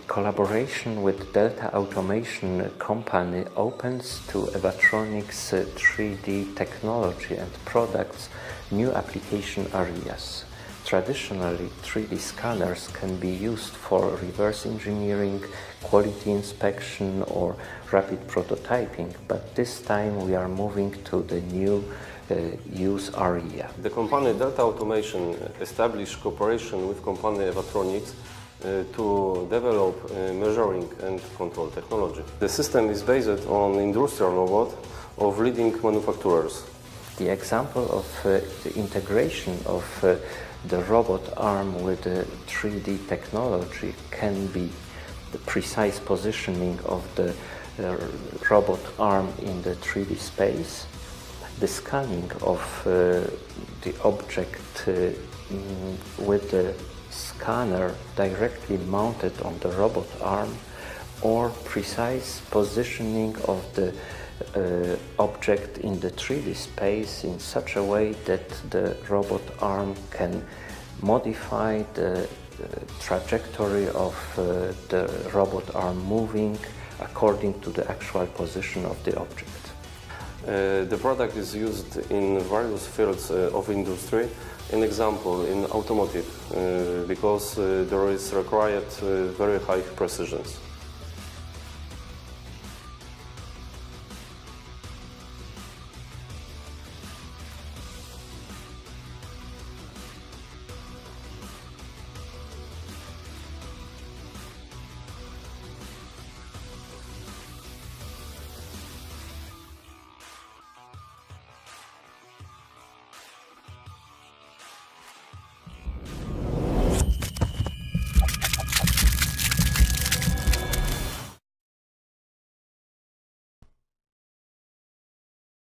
Collaboration with Delta Automation company opens to Evatronix 3D technology and products new application areas. Traditionally, 3D scanners can be used for reverse engineering, quality inspection or rapid prototyping, but this time we are moving to the new use area. The company Delta Automation established cooperation with company Evatronix to develop measuring and control technology. The system is based on industrial robot of leading manufacturers. The example of the integration of the robot arm with the 3D technology can be the precise positioning of the robot arm in the 3D space, the scanning of the object with the scanner directly mounted on the robot arm, or precise positioning of the object in the 3D space in such a way that the robot arm can modify the trajectory of the robot arm moving according to the actual position of the object. The product is used in various fields of industry. An example in automotive, because there is required very high precision.